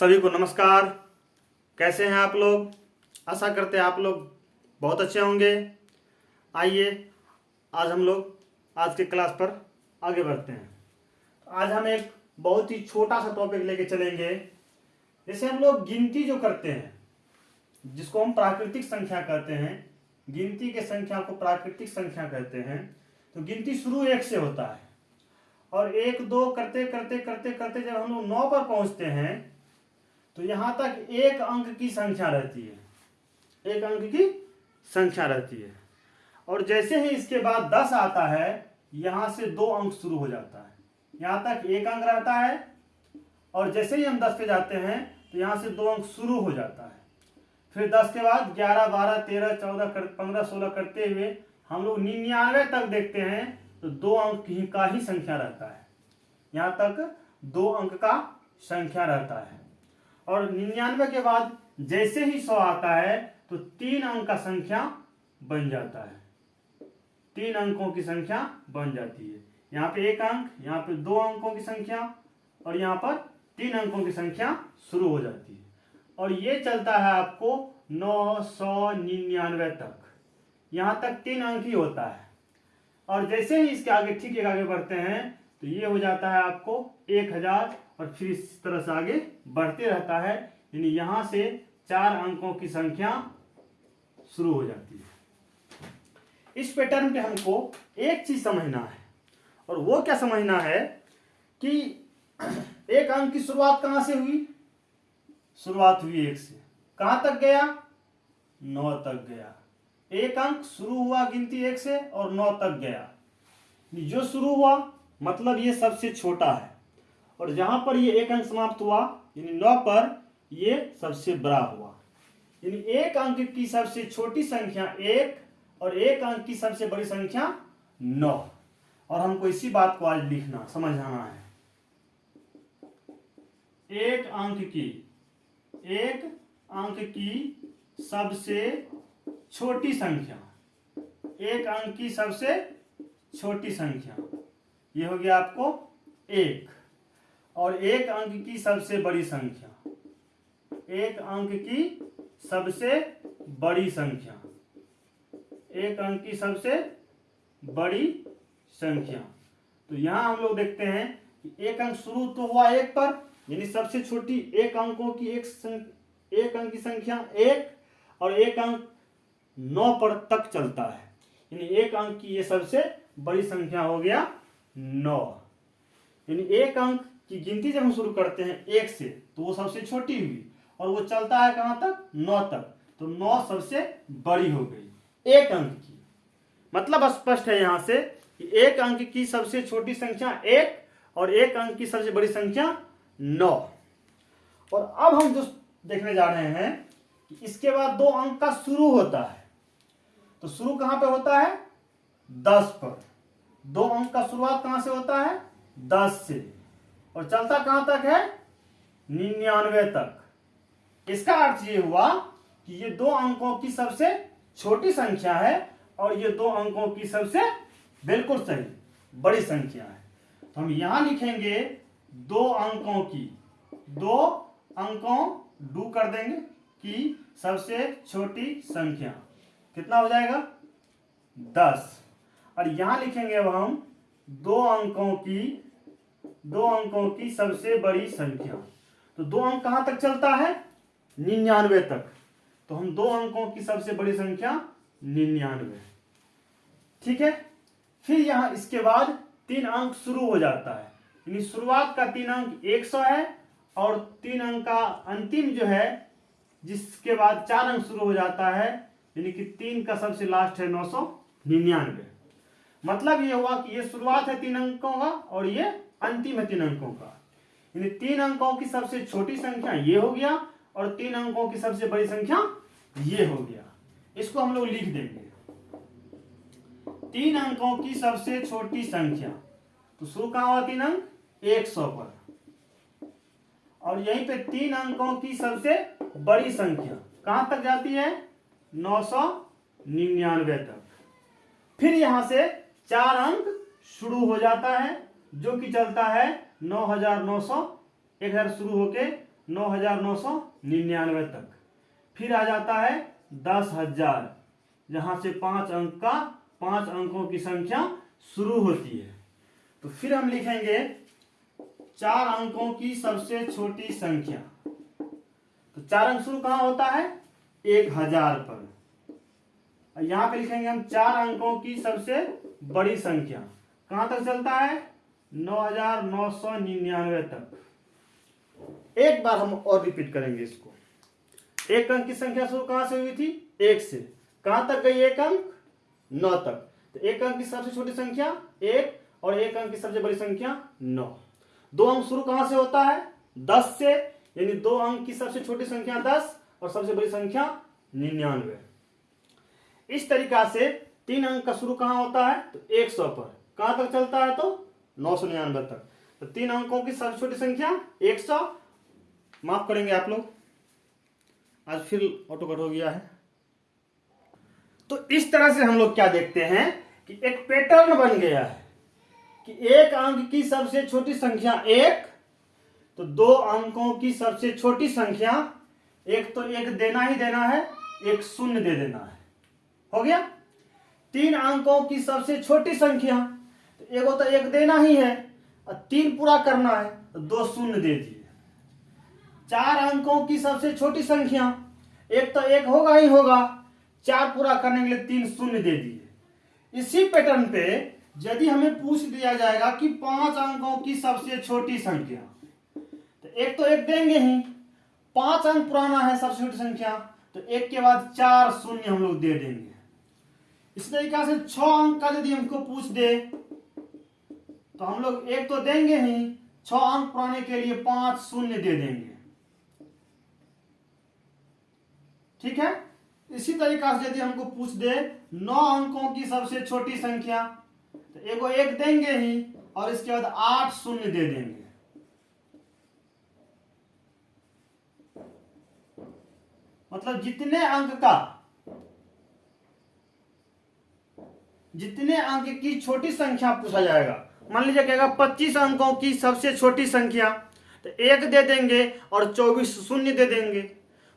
सभी को नमस्कार। कैसे हैं आप लोग? आशा करते हैं आप लोग बहुत अच्छे होंगे। आइए आज हम लोग आज के क्लास पर आगे बढ़ते हैं। आज हम एक बहुत ही छोटा सा टॉपिक लेके चलेंगे। जैसे हम लोग गिनती जो करते हैं, जिसको हम प्राकृतिक संख्या कहते हैं, गिनती के संख्या को प्राकृतिक संख्या कहते हैं। तो गिनती शुरू 1 से होता है और 1 2 करते करते करते करते जब हम लोग 9 पर पहुंचते हैं तो यहां तक 1 अंक की संख्या रहती है। 1 अंक की संख्या रहती है और जैसे ही इसके बाद 10 आता है, यहां से 2 अंक शुरू हो जाता है। यहां तक 1 अंक रहता है और जैसे ही हम 10 पे जाते हैं तो यहां से 2 अंक शुरू हो जाता है। फिर 10 के बाद 11 12 13 14 15 16 करते हुए हम लोग 99 तक देखते हैं तो 2 अंक का ही संख्या रहता है। यहां तक 2 अंक का संख्या रहता है और 99 के बाद जैसे ही 100 आता है तो 3 अंक का संख्या बन जाता है। 3 अंकों की संख्या बन जाती है। यहाँ पे 1 अंक, यहाँ पे 2 अंकों की संख्या और यहाँ पर 3 अंकों की संख्या शुरू हो जाती है और ये चलता है आपको 999 तक। यहाँ तक 3 अंक ही होता है और जैसे ही इसके आगे ठीक एक आगे बढ़ते हैं तो ये हो जाता है आपको 1000 और फिर इस तरह से आगे बढ़ते रहता है। यानी यहां से 4 अंकों की संख्या शुरू हो जाती है। इस पैटर्न पे हमको एक चीज समझना है और वो क्या समझना है कि 1 अंक की शुरुआत कहां से हुई? शुरुआत हुई 1 से। कहां तक गया? 9 तक गया। 1 अंक शुरू हुआ गिनती 1 से और 9 तक गया। जो शुरू हुआ मतलब ये सबसे छोटा है और जहां पर ये 1 अंक समाप्त हुआ यानी 9 पर ये सबसे बड़ा हुआ। यानी 1 अंक की सबसे छोटी संख्या 1 और 1 अंक की सबसे बड़ी संख्या 9। और हमको इसी बात को आज लिखना समझाना है। 1 अंक की सबसे छोटी संख्या, 1 अंक की सबसे छोटी संख्या ये हो गया आपको 1 और 1 अंक की सबसे बड़ी संख्या, 1 अंक की सबसे बड़ी संख्या, 1 अंक की सबसे बड़ी संख्या। तो यहां हम लोग देखते हैं कि 1 अंक शुरू तो हुआ 1 पर, यानी सबसे छोटी 1 अंकों की 1 अंक की संख्या 1 और 1 अंक 9 पर तक चलता है। यानी 1 अंक की ये सबसे बड़ी संख्या हो गया 9। यानी 1 अंक की गिनती जब हम शुरू करते हैं 1 से तो वो सबसे छोटी हुई और वो चलता है कहां तक? 9 तक। तो 9 सबसे बड़ी हो गई 1 अंक की। मतलब स्पष्ट है यहां से कि 1 अंक की सबसे छोटी संख्या 1 और 1 अंक की सबसे बड़ी संख्या 9। और अब हम जो देखने जा रहे हैं कि इसके बाद 2 अंक का शुरू होता है। तो शुरू कहां पे होता है? 10 पर। 2 अंक का शुरुआत कहां से होता है? 10 से और चलता कहां तक है? 99 तक। इसका अर्थ ये हुआ कि ये 2 अंकों की सबसे छोटी संख्या है और ये 2 अंकों की सबसे बिल्कुल सही बड़ी संख्या है। तो हम यहां लिखेंगे 2 अंकों की, 2 अंकों डू कर देंगे कि सबसे छोटी संख्या कितना हो जाएगा? 10। और यहां लिखेंगे अब हम 2 अंकों की सबसे बड़ी संख्या। तो 2 अंक कहां तक चलता है? 99 तक। तो हम 2 अंकों की सबसे बड़ी संख्या 99। ठीक है। फिर यहां इसके बाद 3 अंक शुरू हो जाता है। यानी शुरुआत का 3 अंक 100 है और 3 अंक का अंतिम जो है जिसके बाद 4 अंक शुरू हो जाता है, यानी कि 3 का सबसे लास्ट है 999। मतलब ये हुआ कि ये शुरुआत है 3 अंकों का और ये अंतिम है 3 अंकों का। यानी 3 अंकों की सबसे छोटी संख्या ये हो गया और 3 अंकों की सबसे बड़ी संख्या ये हो गया। इसको हम लोग लिख देंगे 3 अंकों की सबसे छोटी संख्या। तो शुरू कहां हुआ 3 अंक? 100 पर। और यहीं पे 3 अंकों की सबसे बड़ी संख्या कहां तक जाती है? 999 तक। फिर यहां से 4 अंक शुरू हो जाता है जो कि चलता है 9900। 1000 शुरू होके 9,999 तक। फिर आ जाता है 10,000, जहां से 5 अंकों की संख्या शुरू होती है। तो फिर हम लिखेंगे 4 अंकों की सबसे छोटी संख्या। तो 4 अंक शुरू कहां होता है? 1000 पर। यहां पे लिखेंगे हम 4 अंकों की सबसे बड़ी संख्या। कहां तक चलता है? 9,999 तक। एक बार हम और रिपीट करेंगे इसको। 1 अंक की संख्या शुरू कहां से हुई थी? 1 से। कहां तक गई 1 अंक? 9 तक। तो 1 अंक की सबसे छोटी संख्या 1 और 1 अंक की सबसे बड़ी संख्या 9। 2 अंक शुरू कहां से होता है? 10 से, यानी 2 अंक की सबसे छोटी संख्या 10 और सबसे बड़ी संख्या 99। इस तरीका से 3 अंक का शुरू कहां होता है? तो 100 पर। कहां तक चलता है? तो 999 तक। तो 3 अंकों की सबसे छोटी संख्या 100। माफ करेंगे आप लोग, आज फिर ऑटो कट हो गया है। तो इस तरह से हम लोग क्या देखते हैं कि एक पैटर्न बन गया है कि 1 अंक की सबसे छोटी संख्या 1, तो 2 अंकों की सबसे छोटी संख्या, एक तो 1 देना ही देना है, एक 0 दे देना है। हो गया। 3 अंकों की सबसे छोटी संख्या, तो एक तो 1 देना ही है और 3 पूरा करना है, तो 2 0 दे दिए। 4 अंकों की सबसे छोटी संख्या, एक तो 1 होगा ही होगा, 4 पूरा करने के लिए 3 0 दे दिए। इसी पैटर्न पे यदि हमें पूछ दिया जाएगा कि 5 अंकों की सबसे छोटी संख्या, तो एक तो 1 देंगे ही, 5 अंक पुराना है सबसे छोटी संख्या, तो 1 के बाद 4 0 हम लोग दे देंगे। इस तरीका से 6 अंक का यदि हमको पूछ दे, तो हम लोग 1 तो देंगे ही, 6 अंक पुराने के लिए 5 0 दे देंगे। ठीक है। इसी तरीका से यदि हमको पूछ दे 9 अंकों की सबसे छोटी संख्या, तो एगो 1 देंगे ही और इसके बाद 8 0 दे देंगे। मतलब जितने अंक की छोटी संख्या पूछा जाएगा, मान लीजिए कहेगा 25 अंकों की सबसे छोटी संख्या, तो 1 दे देंगे और 24 0 दे देंगे।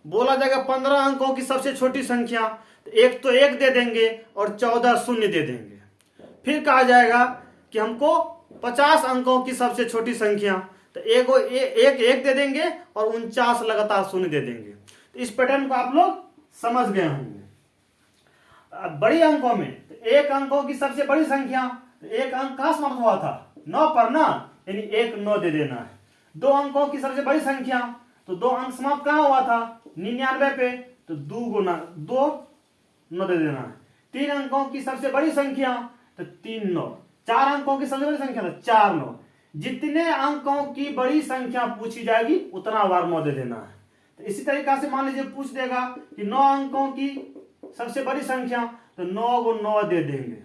बोला जाएगा 15 अंकों की सबसे छोटी संख्या, तो एक तो 1 दे देंगे और 14 0 दे देंगे। फिर कहा जाएगा कि हमको 50 अंकों की सबसे छोटी संख्या, तो एक दे देंगे और 49 लगातार 0 दे देंगे। तो इस पैटर्न को आप लोग समझ गए होंगे। बड़ी अंकों में तो 1 अंकों की सबसे बड़ी संख्या, तो 1 अंक कहां समाप्त हुआ था? 9 पर ना, यानी 1 9 दे देना है। 2 अंकों की सबसे बड़ी संख्या, तो 2 अंक समाप्त कहां हुआ था? 99 पे, तो 2 9 दे देना है। 3 अंकों की सबसे बड़ी संख्या, तो 3 9। 4 अंकों की सबसे बड़ी संख्या, तो 4 9। जितने अंकों की बड़ी संख्या पूछी जाएगी उतना बार 9 दे देना है। तो इसी तरीका से मान लीजिए पूछ देगा कि 9 अंकों की सबसे बड़ी संख्या, तो 9 को 9 दे देंगे,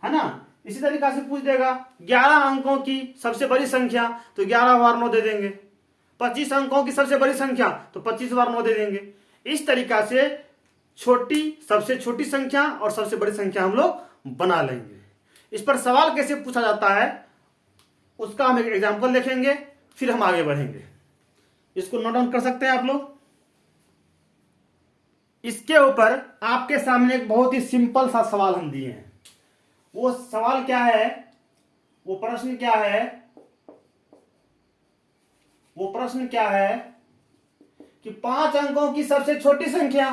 है ना। इसी तरीका से पूछ देगा 11 अंकों की सबसे बड़ी संख्या, तो 11 बार 9 दे देंगे। 25 अंकों की सबसे बड़ी संख्या, तो 25 बार 9 दे देंगे। इस तरीका से सबसे छोटी संख्या और सबसे बड़ी संख्या हम लोग बना लेंगे। इस पर सवाल कैसे पूछा जाता है उसका हम एक एग्जाम्पल देखेंगे, फिर हम आगे बढ़ेंगे। इसको नोट डाउन कर सकते हैं आप लोग। इसके ऊपर आपके सामने एक बहुत ही सिंपल सा सवाल हम दिए हैं। वो सवाल क्या है, वो प्रश्न क्या है कि 5 अंकों की सबसे छोटी संख्या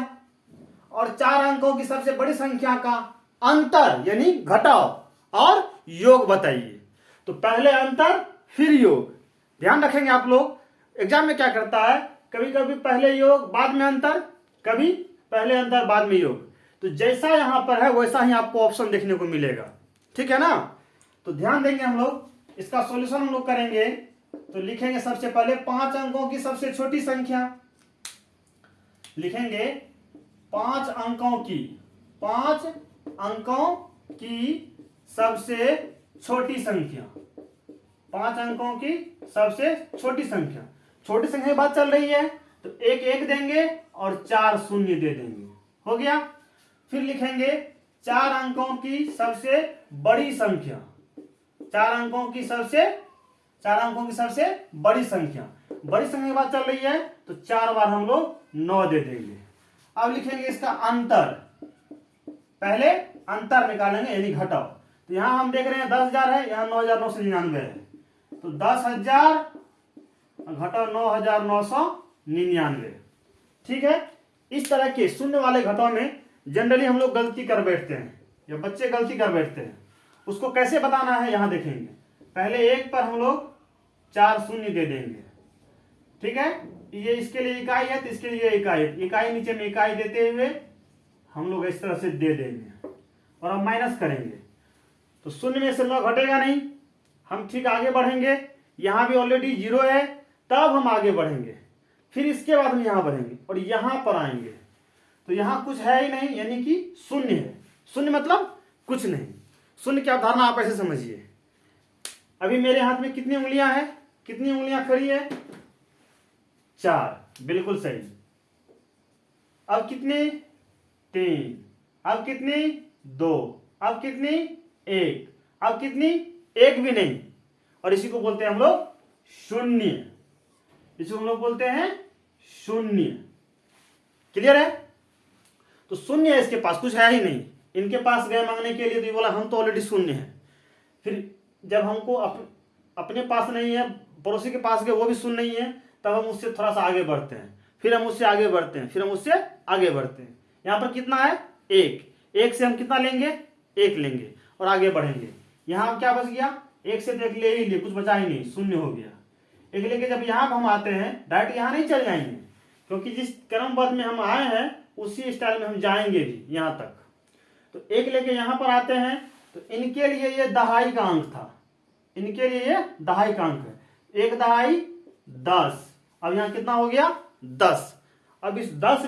और 4 अंकों की सबसे बड़ी संख्या का अंतर यानी घटाव और योग बताइए। तो पहले अंतर फिर योग। ध्यान रखेंगे आप लोग, एग्जाम में क्या करता है, कभी कभी पहले योग बाद में अंतर, कभी पहले अंतर बाद में योग। तो जैसा यहां पर है वैसा ही आपको ऑप्शन देखने को मिलेगा। ठीक है ना। तो ध्यान देंगे हम लोग, इसका सॉल्यूशन हम लोग करेंगे। तो लिखेंगे सबसे पहले 5 अंकों की सबसे छोटी संख्या, लिखेंगे 5 अंकों की सबसे छोटी संख्या। 5 अंकों की सबसे छोटी संख्या, छोटी संख्या की बात चल रही है, तो 1 देंगे और 4 0 दे देंगे। हो गया। फिर लिखेंगे 4 अंकों की सबसे बड़ी संख्या, 4 अंकों की सबसे 4 अंकों की सबसे बड़ी संख्या। बड़ी संख्या की बात चल रही है तो 4 बार हम लोग 9 दे देंगे। अब लिखेंगे इसका अंतर, पहले अंतर निकालेंगे यानी घटाओ। तो यहां हम देख रहे हैं 10,000 है, यहाँ 9,999 है, तो 10,000 घटाओ 9,999। ठीक है। इस तरह के शून्य वाले घटाओ में जनरली हम लोग गलती कर बैठते हैं या बच्चे गलती कर बैठते हैं। उसको कैसे बताना है यहां देखेंगे। पहले 1 पर हम लोग 4 शून्य दे देंगे। ठीक है, ये इसके लिए इकाई है तो इसके लिए इकाई, इकाई नीचे में इकाई देते हुए हम लोग इस तरह से दे देंगे और हम माइनस करेंगे। तो शून्य में से 9 घटेगा नहीं, हम ठीक आगे बढ़ेंगे। यहां भी ऑलरेडी 0 है, तब हम आगे बढ़ेंगे, फिर इसके बाद हम यहां बढ़ेंगे और यहां पर आएंगे तो यहां कुछ है ही नहीं, यानी कि शून्य है। शून्य मतलब कुछ नहीं। शून्य की अवधारणा आप ऐसे समझिए, अभी मेरे हाथ में कितनी उंगलियां हैं, कितनी उंगलियां खड़ी है, 4, बिल्कुल सही। अब कितनी, 3, अब कितनी, 2, अब कितनी, 1, अब कितनी, 1 भी नहीं। और इसी को बोलते हैं हम लोग शून्य, इसको हम लोग बोलते हैं शून्य। क्लियर है। तो शून्य है, इसके पास कुछ है ही नहीं। इनके पास गए मांगने के लिए तो ये बोला हम तो ऑलरेडी शून्य है। फिर जब हमको अपने पास नहीं है, पड़ोसी के पास गए वो भी शून्य नहीं है, तब हम उससे थोड़ा सा आगे बढ़ते हैं, फिर हम उससे आगे बढ़ते हैं, फिर हम उससे आगे बढ़ते हैं। यहां पर कितना है, 1 से हम कितना लेंगे, 1 लेंगे और आगे बढ़ेंगे। यहां क्या बच गया, 1 से तो 1 ले ही लिए, कुछ बचा ही नहीं, शून्य हो गया। 1 लेके जब यहां हम आते हैं डायरेक्ट यहां नहीं चल जाएंगे, क्योंकि जिस क्रमबद्ध में हम आए हैं उसी स्टाइल में हम जाएंगे भी यहां तक। तो 1 लेके यहां पर आते हैं तो इनके लिए ये दहाई का अंक था, इनके लिए ये दहाई का अंक है। 1 दहाई 10, अब यहां कितना हो गया, 10। अब इस 10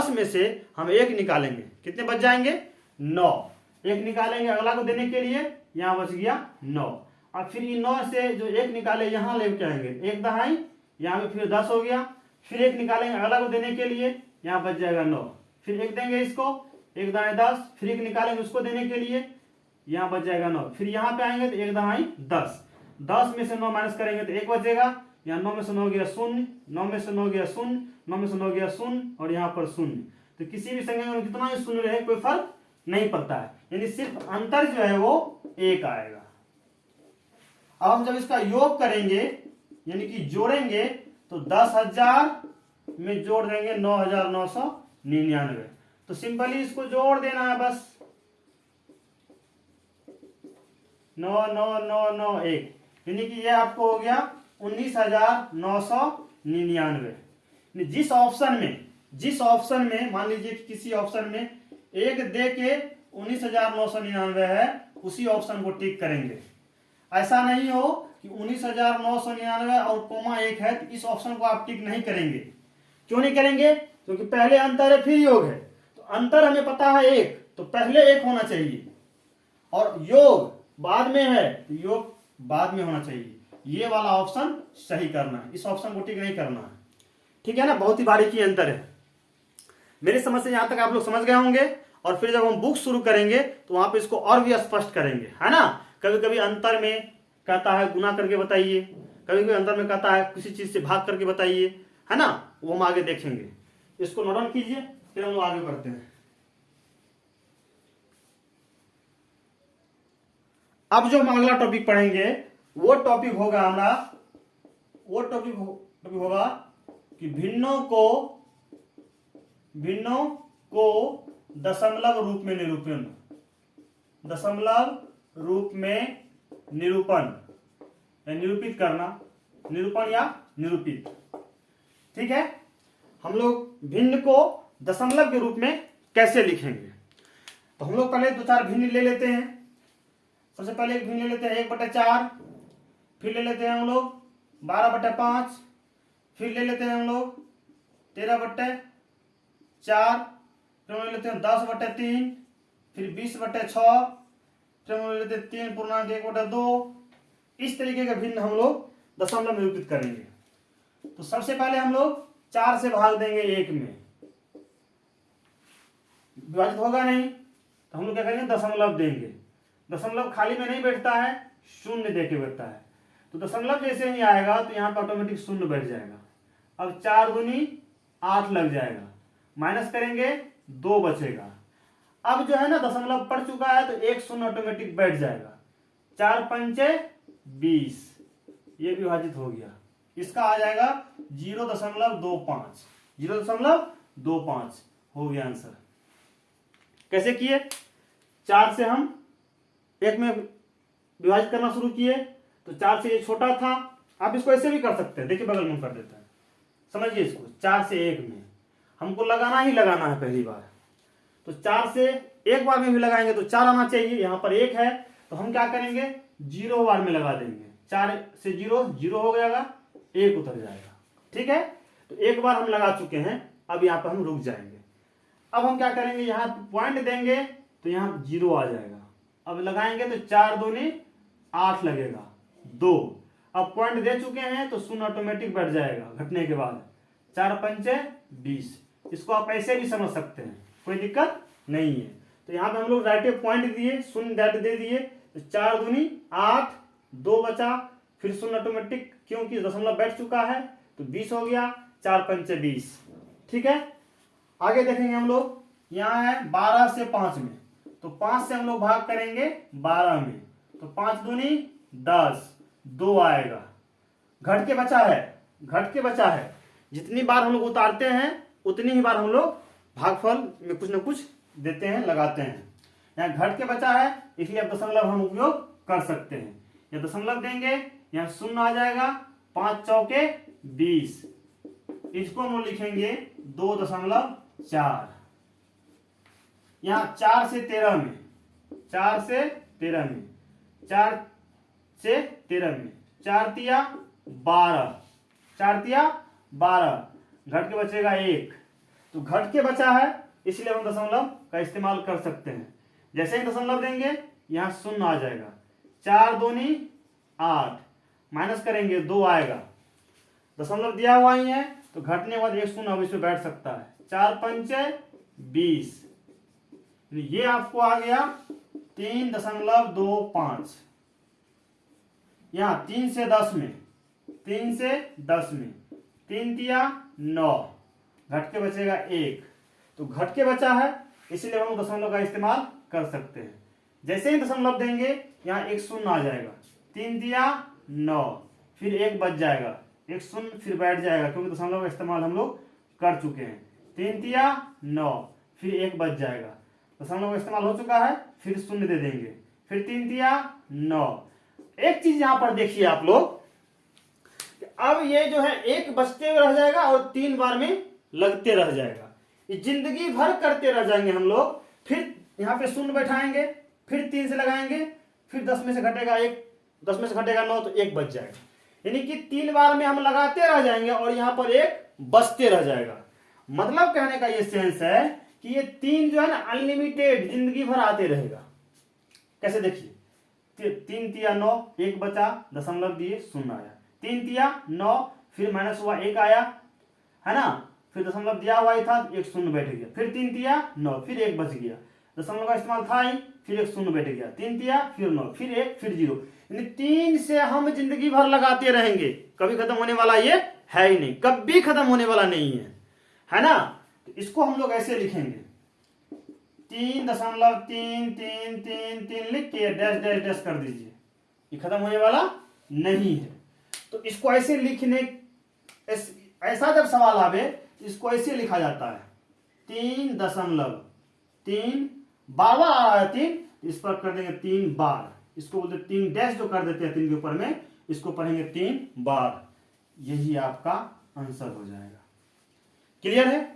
में से हम 1 निकालेंगे, कितने बच जाएंगे, 9। 1 निकालेंगे अगला को देने के लिए, यहां बच गया 9। अब फिर इन 9 से जो 1 निकाले यहां लेके आएंगे, 1 दहाई, यहां पे फिर 10 हो गया। फिर 1 निकालेंगे अगला को देने के लिए, यहां बच जाएगा 9। फिर 1 देंगे इसको, 1 दहाई 10, फिर 1 निकालेंगे उसको देने के लिए, यहां बच जाएगा 9। फिर यहां पे आएंगे तो 1 दहाई 10, 10 में से 9 माइनस करेंगे तो 1 बचेगा। यहाँ 9 में से 9 गया 0, 9 में से 9 गया 0, 9 में से 9 गया 0 और यहाँ पर 0। तो किसी भी संख्या में कितना भी 0 रहे कोई फर्क नहीं पड़ता है, यानी सिर्फ अंतर जो है वो 1 आएगा। अब हम जब इसका योग करेंगे यानी कि जोड़ेंगे तो 10,000 में जोड़ देंगे 9,999। तो सिंपली इसको जोड़ देना है बस, 9 9 9 9 1, यानी कि ये आपको हो गया 19,999। जिस ऑप्शन में मान लीजिए कि किसी ऑप्शन में 1 दे के 19,999 है, उसी ऑप्शन को टिक करेंगे। ऐसा नहीं हो कि 19,999 और कोमा 1 है तो इस ऑप्शन को आप टिक नहीं करेंगे। क्यों नहीं करेंगे, क्योंकि पहले अंतर है फिर योग है। तो अंतर हमें पता है 1, तो पहले 1 होना चाहिए और योग बाद में है तो योग बाद में होना चाहिए। ये वाला ऑप्शन सही करना है, इस ऑप्शन को टिक नहीं करना है। ठीक है ना, बहुत ही बारीकी अंतर है। मेरी समझ से यहां तक आप लोग समझ गए होंगे। और फिर जब हम बुक शुरू करेंगे तो वहां पे इसको और भी स्पष्ट करेंगे, है ना। कभी कभी अंतर में कहता है गुना करके बताइए, कभी कभी अंतर में कहता है किसी चीज से भाग करके बताइए, है ना, वो हम आगे देखेंगे। इसको नोट डाउन कीजिए, फिर हम लोग आगे बढ़ते हैं। अब जो हम अगला टॉपिक पढ़ेंगे वो टॉपिक होगा कि भिन्नों को दशमलव रूप में निरूपण या निरूपित करना, निरूपण या निरूपित। ठीक है, हम लोग भिन्न को दशमलव के रूप में कैसे लिखेंगे। तो हम लोग पहले 2-4 भिन्न ले लेते हैं। सबसे पहले एक भिन्न ले लेते हैं 1/4, फिर ले लेते हैं हम लोग 12/5, फिर ले लेते हैं हम लोग 13/4, फिर हम ले लेते हैं 10/3, फिर 20/6, फिर हम ले लेते हैं 3.1/2। इस तरीके के भिन्न हम लोग दशमलव निरूपित करेंगे। तो सबसे पहले हम लोग 4 से भाग देंगे 1 में, विभाजित होगा नहीं तो हम लोग क्या करेंगे, दशमलव देंगे। दशमलव खाली में नहीं बैठता है, शून्य देके बैठता है। तो दशमलव जैसे ही आएगा तो यहाँ पर ऑटोमेटिक शून्य बैठ जाएगा। अब 4 दूनी 8 लग जाएगा, माइनस करेंगे 2 बचेगा। अब जो है ना दशमलव पड़ चुका है तो एक शून्य ऑटोमेटिक बैठ जाएगा। 4 पंचे 20, ये विभाजित हो गया। इसका आ जाएगा 0.25, 0.25 हो गया आंसर। कैसे किए? 4 से हम 1 में विभाजित करना शुरू किए तो 4 से ये छोटा था। आप इसको ऐसे भी कर सकते हैं, देखिए बगल में कर देता है, समझिए इसको। 4 से 1 में हमको लगाना ही लगाना है पहली बार, तो 4 से 1 बार में भी लगाएंगे तो 4 आना चाहिए। यहाँ पर 1 है तो हम क्या करेंगे 0 बार में लगा देंगे। 4 से 0 0 हो जाएगा, 1 उतर जाएगा। ठीक है, तो 1 बार हम लगा चुके हैं, अब यहाँ पर हम रुक जाएंगे। अब हम क्या करेंगे, यहाँ पॉइंट देंगे तो यहाँ 0 आ जाएगा। अब लगाएंगे तो 4 दूनी 8 लगेगा 2। अब पॉइंट दे चुके हैं तो शून्य ऑटोमेटिक बैठ जाएगा घटने के बाद। 4 पंचे 20, इसको आप ऐसे भी समझ सकते हैं, कोई दिक्कत नहीं है। तो यहाँ पे हम लोग डायरेक्ट पॉइंट दिए, शून्य डायरेक्ट दे दिए, तो 4 दूनी 8, 2 बचा, फिर शून्य ऑटोमेटिक क्योंकि दशमलव बैठ चुका है तो 20 हो गया। 4 पंचे 20। ठीक है, आगे देखेंगे हम लोग। यहाँ है 12 से 5 में, तो 5 से हम लोग भाग करेंगे 12 में, तो 5 दूनी 10, 2 आएगा। घट के बचा है, जितनी बार हम लोग उतारते हैं उतनी ही बार हम लोग भागफल में कुछ न कुछ देते हैं, लगाते हैं। यहाँ घट के बचा है इसलिए अब दशमलव हम उपयोग कर सकते हैं। या दशमलव देंगे, यहाँ शून्य आ जाएगा, 5 चौके 20, इसको हम लोग लिखेंगे 2.4। यहाँ 4 से 13 में, 4 से 13 में, 4 से 13 में, 4 तिया 12, 4 तिया 12, घट के बचेगा 1। तो घट के बचा है इसलिए हम दशमलव का इस्तेमाल कर सकते हैं। जैसे ही दशमलव देंगे यहाँ शून्य आ जाएगा। 4 दूनी 8, माइनस करेंगे 2 आएगा। दशमलव दिया हुआ ही है तो घटने के बाद एक शून्य अब इसमें बैठ सकता है। 4 पंचे 20, ये आपको आ गया 3.25। यहाँ 3 से 10 में, 3 से 10 में, 3 तिया 9, घट के बचेगा 1। तो घट के बचा है इसलिए हम दशमलव का इस्तेमाल कर सकते हैं। जैसे ही दशमलव देंगे यहाँ एक शून्य आ जाएगा। 3 तिया 9, फिर 1 बच जाएगा, एक शून्य फिर बैठ जाएगा क्योंकि दशमलव का इस्तेमाल हम लोग कर चुके हैं। 3 तिया 9, फिर 1 बच जाएगा, दशमलव का इस्तेमाल हो चुका है, फिर शून्य दे देंगे, फिर 3 तिया 9। एक चीज यहां पर देखिए आप लोग, अब ये जो है 1 बचते हुए रह जाएगा और 3 बार में लगते रह जाएगा। ये जिंदगी भर करते रह जाएंगे हम लोग। फिर यहाँ पे शून्य बैठाएंगे, फिर 3 से लगाएंगे, फिर 10 में से घटेगा 1, 10 में से घटेगा 9 तो 1 बच जाएगा। यानी कि 3 बार में हम लगाते रह जाएंगे और यहाँ पर 1 बचते रह जाएगा। मतलब कहने का ये सेंस है कि ये 3 जो है ना अनलिमिटेड जिंदगी भर आते रहेगा। कैसे देखिए, 3 तिया 9, 1 बचा, दशमलव दिए, शून्य आया। 3 तिया 9, फिर माइनस हुआ 1 आया, है ना, फिर दशमलव दिया हुआ ही था, एक शून्य बैठ गया, फिर 3 तिया 9, फिर 1 बच गया, दशमलव का इस्तेमाल था ही, फिर एक शून्य बैठ गया, 3 तिया फिर 9, फिर 1, फिर 0। यानी 3 से हम जिंदगी भर लगाते रहेंगे, कभी खत्म होने वाला ये है ही नहीं, कभी खत्म होने वाला नहीं है ना। तो इसको हम लोग ऐसे लिखेंगे 3.333 लिख के डैश डैश डैश कर दीजिए, ये खत्म होने वाला नहीं है। तो इसको ऐसे लिखने, ऐसा जब सवाल आवे इसको ऐसे लिखा जाता है 3.3 बार बार आ रहा है 3, इस पर कर देंगे 3 बार, इसको बोलते 3 डैश जो कर देते हैं 3 के ऊपर में, इसको पढ़ेंगे 3 बार, यही आपका आंसर हो जाएगा। क्लियर है?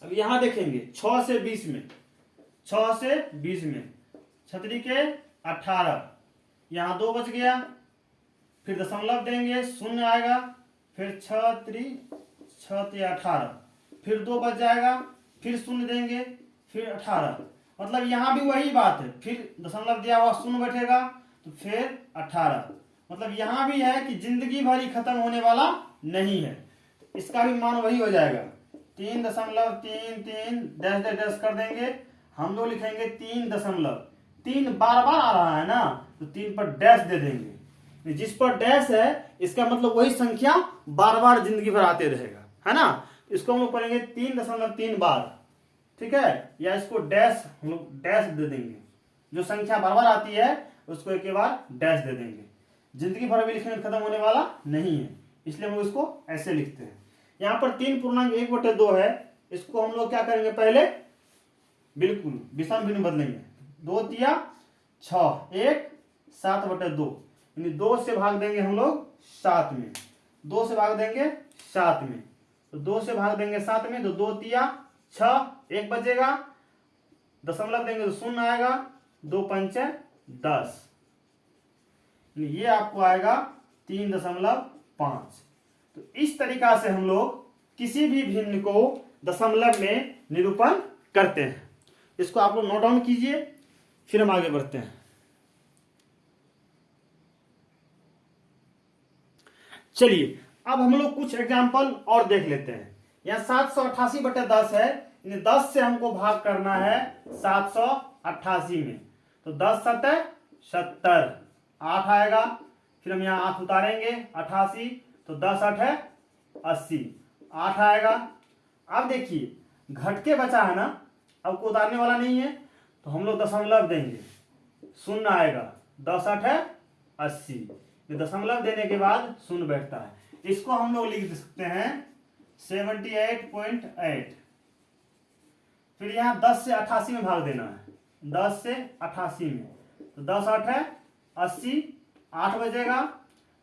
अब यहां देखेंगे 6 से 20 में, 6 से 20 में, छतरी के 18, यहां 2 बच गया, फिर दशमलव देंगे, शून्य आएगा, फिर 6 या 18, फिर 2 बच जाएगा, फिर शून्य देंगे, फिर 18। मतलब यहां भी वही बात है, फिर दशमलव दिया हुआ शून्य बैठेगा तो फिर 18। मतलब यहां भी है कि जिंदगी भर ही खत्म होने वाला नहीं है, तो इसका भी मान वही हो जाएगा 3.33 डैश डैश डैश कर देंगे। हम लोग लिखेंगे 3.3 बार बार आ रहा है ना, तो 3 पर डैश दे देंगे, जिस पर डैश है इसका मतलब वही संख्या बार बार जिंदगी भर आते रहेगा, है ना। इसको हम लोग पढ़ेंगे 3.3 बार, ठीक है, या इसको डैश हम लोग डैश दे देंगे। जो संख्या बार बार आती है उसको एक बार डैश दे देंगे। जिंदगी भर भी लिखने में खत्म होने वाला नहीं है, इसलिए हम लोग इसको ऐसे लिखते हैं। यहाँ पर 3.1/2 है, इसको हम लोग क्या करेंगे, पहले बिल्कुल विषम भिन्न बदलेंगे। 2 तिया 6, 1 7/2, यानी 2 से भाग देंगे हम लोग 7 में, 2 से भाग देंगे 7 में, तो 2 से भाग देंगे 7 में, तो 2 तिया 6, 1 बचेगा, दशमलव देंगे तो 0 आएगा, 2 पंचे 10, ये आपको आएगा 3.5। तो इस तरीका से हम लोग किसी भी भिन्न को दशमलव में निरूपण करते हैं। इसको आप लोग नोट डाउन कीजिए, फिर हम आगे बढ़ते हैं। चलिए अब हम लोग कुछ एग्जाम्पल और देख लेते हैं। यहाँ 788/10 है, 10 से हमको भाग करना है 788 में, तो 10 7 70, 8 आएगा, फिर हम यहाँ 8 उतारेंगे 88, तो 10 8 है 80, 8 आएगा। अब देखिए घट के बचा है ना, अब को उतारने वाला नहीं है, तो हम लोग दशमलव देंगे, 0 आएगा, 10 8 है 80, दशमलव देने के बाद 0 बैठता है। इसको हम लोग लिख सकते हैं 78.8। फिर यहाँ 10 से 88 में भाग देना है, 10 से 88 में, तो 10 8 है 80, 8 बजेगा,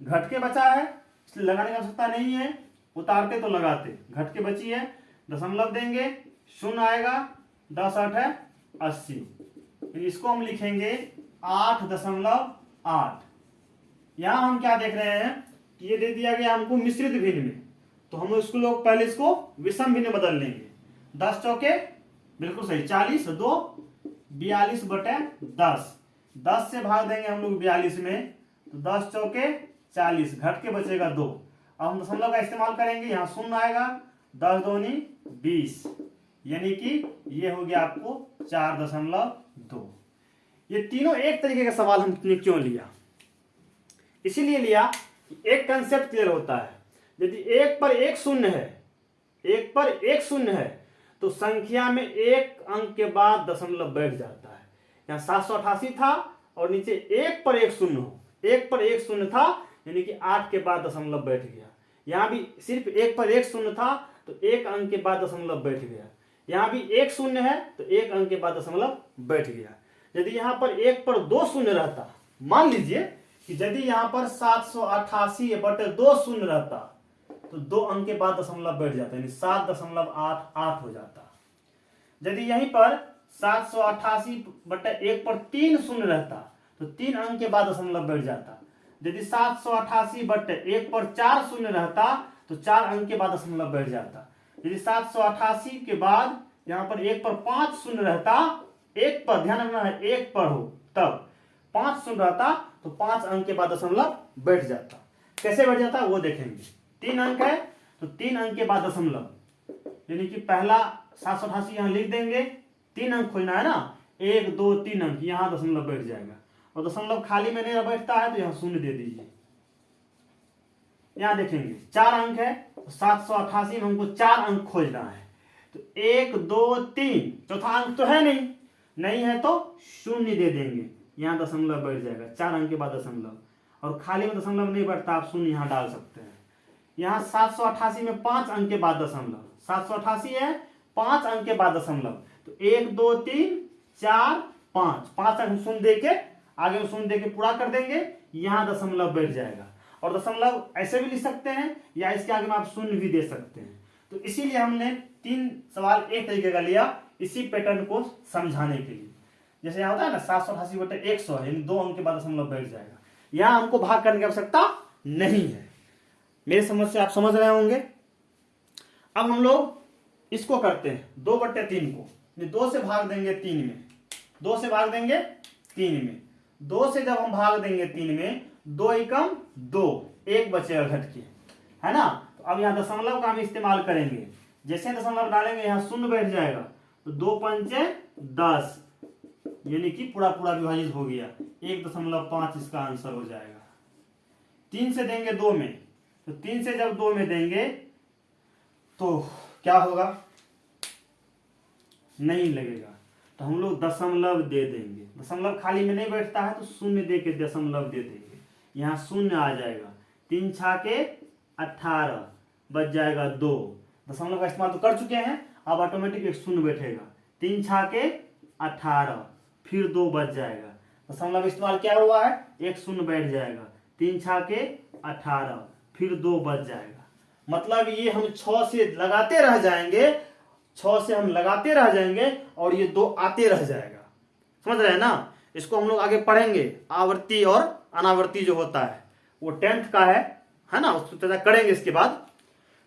घट के बचा है इसलिए लगाने की आवश्यकता नहीं है, उतारते तो लगाते, घट के बची है, दशमलव देंगे 0 आएगा, 10 8 है 80, इसको हम लिखेंगे 8.8। यहां हम क्या देख रहे हैं कि ये दे दिया गया हमको मिश्रित भिन्न में, तो हम इसको लोग पहले इसको विषम भिन्न बदल लेंगे। 10 चौके बिल्कुल सही 40, 2 42/10, 10 से भाग देंगे हम लोग 42 में, तो 10 चौके 40, घट के बचेगा 2। अब हम दशमलव का इस्तेमाल करेंगे, यहाँ 0 आएगा, 10 दूनी 20, यानी कि ये हो गया आपको 4.2। ये तीनों एक तरीके का सवाल हमने क्यों लिया, इसीलिए लिया एक कंसेप्ट क्लियर होता है। यदि 1 पर 1 शून्य है, 1 पर 1 शून्य है, तो संख्या में 1 अंक के बाद दशमलव बैठ जाता है। यहाँ 788 था और नीचे 1 पर 1 शून्य हो, 1 पर 1 शून्य था यानी कि 8 के बाद दशमलव बैठ गया। यहाँ भी सिर्फ 1 पर 1 शून्य था तो 1 अंक के बाद दशमलव बैठ गया। यहाँ भी 1 शून्य है तो 1 अंक के बाद दशमलव बैठ गया। यदि यहाँ पर 1 पर 2 शून्य रहता, मान लीजिए कि यदि यहाँ पर 788/2 शून्य रहता तो 2 अंक के बाद दशमलव बैठ जाता, यानी 7.88 हो जाता। यदि यहीं पर 788/1 पर 3 शून्य रहता तो 3 अंक के बाद दशमलव बैठ जाता। यदि 788/1 पर 4 शून्य रहता तो 4 अंक के बाद दशमलव बैठ जाता। यदि 788 के बाद यहाँ पर 1 पर 5 शून्य रहता, 1 पर ध्यान रखना है 1 पर हो तब 5 शून्य रहता तो 5 अंक के बाद दशमलव बैठ जाता। कैसे बैठ जाता वो देखेंगे। 3 अंक है तो 3 अंक के बाद दशमलव, यानी कि पहला 788 यहाँ लिख देंगे, 3 अंक खोजना है ना, 1 2 3 अंक, यहाँ दशमलव बैठ जाएगा। और दशमलव खाली में नहीं बैठता है तो यहाँ 0 दे दीजिए। यहाँ देखेंगे 4 अंक है तो 788 में हमको 4 अंक खोजना है, तो 1 2 3, चौथा अंक तो है नहीं है तो 0 दे देंगे, यहाँ दशमलव बैठ जाएगा। 4 अंक के बाद दशमलव, और खाली में दशमलव नहीं बैठता आप 0 यहाँ डाल सकते हैं। यहाँ 788 में 5 अंक के बाद दशमलव, 788 है 5 अंक के बाद दशमलव, तो 1 2 3 4 5 अंक 0 दे के आगे में 0 दे के पूरा कर देंगे, यहाँ दशमलव बैठ जाएगा। और दशमलव ऐसे भी लिख सकते हैं या इसके आगे में आप 0 भी दे सकते हैं। तो इसीलिए हमने 3 सवाल एक तरीके का लिया इसी पैटर्न को समझाने के लिए। जैसे यहाँ होता है ना 788/100 यानी 2 अंक के बाद दशमलव बैठ जाएगा, यहाँ हमको भाग करने की आवश्यकता नहीं है। मेरी समझ से आप समझ रहे होंगे। अब हम लोग इसको करते हैं 2/3 को, 2 से भाग देंगे 3 में, 2 से भाग देंगे 3 में, 2 से जब हम भाग देंगे 3 में, 2 एकम 2, 1 बचेगा घट के, है ना। तो अब यहाँ दशमलव का हम इस्तेमाल करेंगे, जैसे दशमलव डालेंगे यहाँ 0 बैठ जाएगा, तो 2 पंचे 10 यानी कि पूरा विभाजित हो गया, 1.5 इसका आंसर हो जाएगा। 3 से देंगे 2 में, तो 3 से जब 2 में देंगे तो क्या होगा, नहीं लगेगा, तो हम लोग दशमलव दे देंगे। दशमलव खाली में नहीं बैठता है तो शून्य दे के दशमलव दे देंगे, यहाँ शून्य आ जाएगा। 3 छाके 18 बच जाएगा 2। दशमलव का इस्तेमाल तो कर चुके हैं, अब ऑटोमेटिक एक शून्य बैठेगा। 3 छाके 18 फिर 2 बच जाएगा। दशमलव इस्तेमाल क्या हुआ है, एक शून्य बैठ जाएगा। 3 छाके 18 फिर 2 बच जाएगा। मतलब ये हम 6 से लगाते रह जाएंगे, 6 से हम लगाते रह जाएंगे और ये 2 आते रह जाएगा। समझ रहे हैं ना। इसको हम लोग आगे पढ़ेंगे, आवर्ती और अनावर्ती जो होता है वो 10th का है ना, उसको चर्चा करेंगे इसके बाद।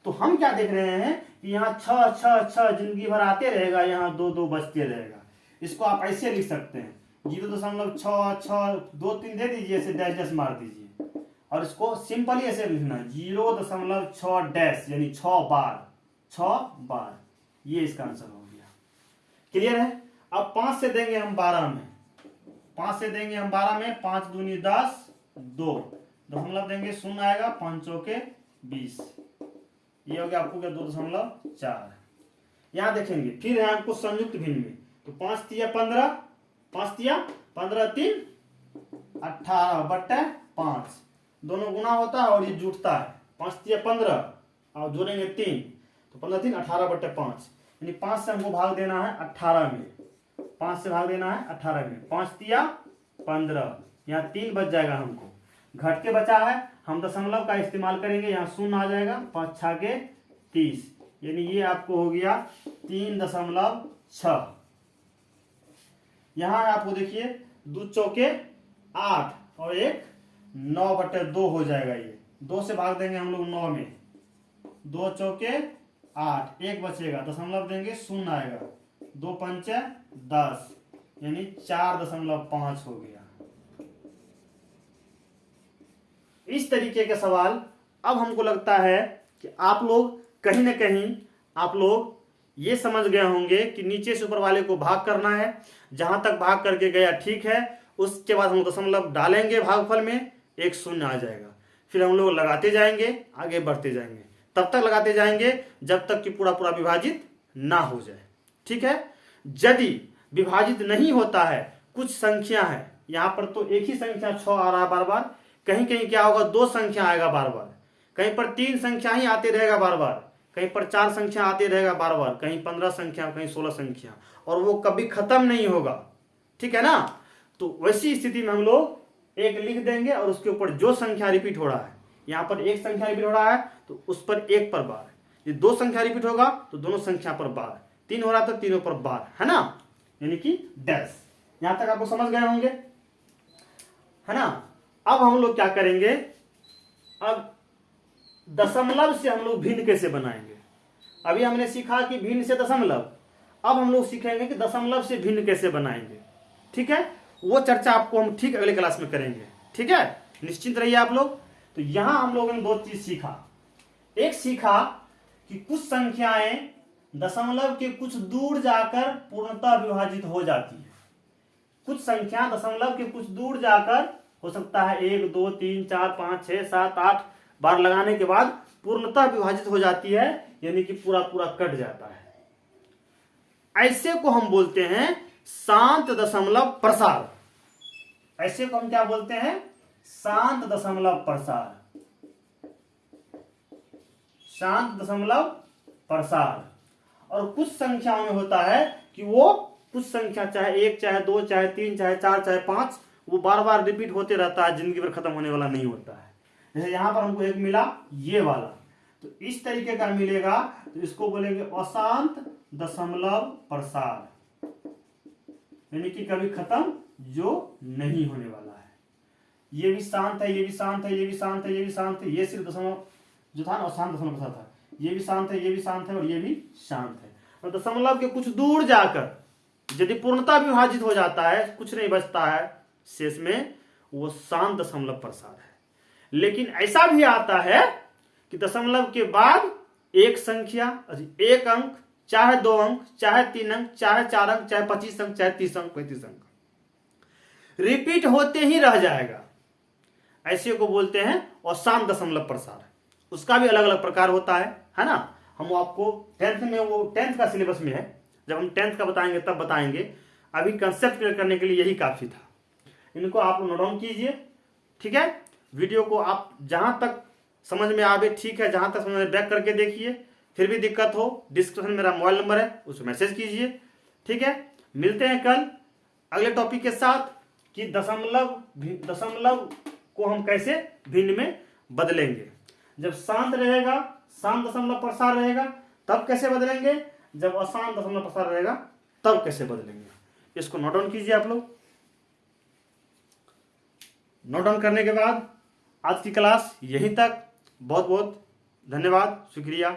तो हम क्या देख रहे हैं कि यहाँ 6 6 6 जिंदगी भर आते रहेगा, यहाँ 2 2 बचते रहेगा। इसको आप ऐसे लिख सकते हैं 0.6 6 2 3 दे दीजिए, ऐसे डैश डैश मार दीजिए और इसको सिंपली ऐसे लिखना 0.6 डैश, यानी 6 बार। ये इसका आंसर हो गया। क्लियर है। अब 5 से देंगे हम 12 में, 5 से देंगे हम 12 में, 5 दूनी 10 2 दशमलव देंगे, शून्य आएगा, 5 चौके 20। ये हो गया आपको क्या 2.4। यहां देखेंगे फिर है आपको संयुक्त भिन्न में, तो 5 तिया 15, 5 तिया 15 3 18 बट्टे 5, दोनों गुना होता है और ये जुटता है। 5 तिया 15 और जोड़ेंगे 3, तो 15 3 18 बट्टे 5, यानी 5 से हमको भाग देना है 18 में, 5 से भाग देना है 18 में। 5 तिया 15, यहाँ 3 बच जाएगा, हमको घट के बचा है, हम दशमलव का इस्तेमाल करेंगे, यहाँ शून्य आ जाएगा। 5 छाके 30, यानी ये आपको हो गया 3.6। यहाँ आपको देखिए 2 चौके 8 और 1 9 बटे 2 हो जाएगा। ये 2 से भाग देंगे हम लोग 9 में, 2 चौके 8, 1 बचेगा, दशमलव देंगे, शून्य आएगा, 2 पंचे 10, यानी 4.5 हो गया। इस तरीके के सवाल अब हमको लगता है कि आप लोग कहीं ना कहीं आप लोग ये समझ गए होंगे कि नीचे से ऊपर वाले को भाग करना है। जहां तक भाग करके गया ठीक है, उसके बाद हम दशमलव डालेंगे भागफल में, एक शून्य आ जाएगा। फिर हम लोग लगाते जाएंगे, आगे बढ़ते जाएंगे, तब तक लगाते जाएंगे जब तक कि पूरा पूरा विभाजित ना हो जाए। ठीक है। यदि विभाजित नहीं होता है, कुछ संख्या है, यहां पर तो एक ही संख्या 6 आ रहा है बार बार, कहीं कहीं क्या होगा 2 संख्या आएगा बार बार, कहीं पर 3 संख्या ही आते रहेगा बार बार, कहीं पर 4 संख्या आते रहेगा बार बार, कहीं 15 संख्या, कहीं 16 संख्या, और वो कभी खत्म नहीं होगा। ठीक है ना। तो वैसी स्थिति में हम लोग एक लिख देंगे और उसके ऊपर जो संख्या रिपीट हो रहा है, यहां पर एक संख्या रिपीट हो रहा है तो उस पर 1 पर बार, ये 2 संख्या रिपीट होगा तो दोनों संख्या पर बार, 3 हो रहा तो तीनों पर बार, है ना, यानी कि डैश। यहां तक आपको समझ गए होंगे, है ना। अब हम लोग क्या करेंगे, अब दशमलव से हम लोग भिन्न कैसे बनाएंगे। अभी हमने सीखा कि भिन्न से दशमलव, अब हम लोग सीखेंगे कि दशमलव से भिन्न कैसे बनाएंगे। ठीक है, वो चर्चा आपको हम ठीक अगले क्लास में करेंगे। ठीक है, निश्चिंत रहिए आप लोग। तो यहां हम लोगों ने 2 चीज सीखा। एक सीखा कि कुछ संख्याएं दशमलव के कुछ दूर जाकर पूर्णतः विभाजित हो जाती है। कुछ संख्या दशमलव के कुछ दूर जाकर, हो सकता है 1 2 3 4 5 6 7 8 बार लगाने के बाद पूर्णतः विभाजित हो जाती है, यानी कि पूरा पूरा कट जाता है। ऐसे को हम बोलते हैं शांत दशमलव प्रसार। ऐसे को हम क्या बोलते हैं, शांत दशमलव प्रसार। शांत दशमलव प्रसार। और कुछ संख्याओं में होता है कि वो कुछ संख्या चाहे 1 चाहे 2 चाहे 3 चाहे 4 चाहे 5, वो बार बार रिपीट होते रहता है, जिंदगी भर खत्म होने वाला नहीं होता है। जैसे यहां पर हमको एक मिला ये वाला, तो इस तरीके का मिलेगा, तो इसको बोलेंगे अशांत दशमलव प्रसार, यानी कि कभी खत्म जो नहीं होने वाला है। ये भी शांत है, ये भी शांत है, ये भी शांत है, ये भी शांत है, ये सिर्फ दशमलव जो था ना अशांत दशमलव प्रसार था। ये भी शांत है, ये भी शांत है और ये भी शांत है। और दशमलव के कुछ दूर जाकर यदि पूर्णतः विभाजित हो जाता है, कुछ नहीं बचता है शेष में, वो शांत दशमलव प्रसार है। लेकिन ऐसा भी आता है कि दशमलव के बाद एक संख्या, एक अंक, चाहे 2 अंक, चाहे 3 अंक, चाहे 4 अंक, चाहे 25 अंक, चाहे 30 अंक, 35 अंक रिपीट होते ही रह जाएगा। ऐसे को बोलते हैं अशांत दशमलव प्रसार। उसका भी अलग अलग प्रकार होता है ना। हम आपको 10th में, वो 10th का सिलेबस में है, जब हम 10th का बताएंगे तब बताएंगे। अभी कंसेप्ट क्लियर करने के लिए यही काफी था। इनको आप नोट डाउन कीजिए, ठीक है। वीडियो को आप जहां तक समझ में आवे ठीक है, जहां तक समझ में बैक करके देखिए। फिर भी दिक्कत हो, डिस्क्रिप्शन में मेरा मोबाइल नंबर है, उस मैसेज कीजिए, ठीक है। मिलते हैं कल अगले टॉपिक के साथ कि दशमलव को हम कैसे भिन्न में बदलेंगे। जब शांत रहेगा, शांत दशमलव प्रसार रहेगा तब कैसे बदलेंगे, जब अशांत दशमलव प्रसार रहेगा तब कैसे बदलेंगे। इसको नोट डाउन कीजिए आप लोग। नोट डाउन करने के बाद आज की क्लास यहीं तक। बहुत बहुत धन्यवाद, शुक्रिया।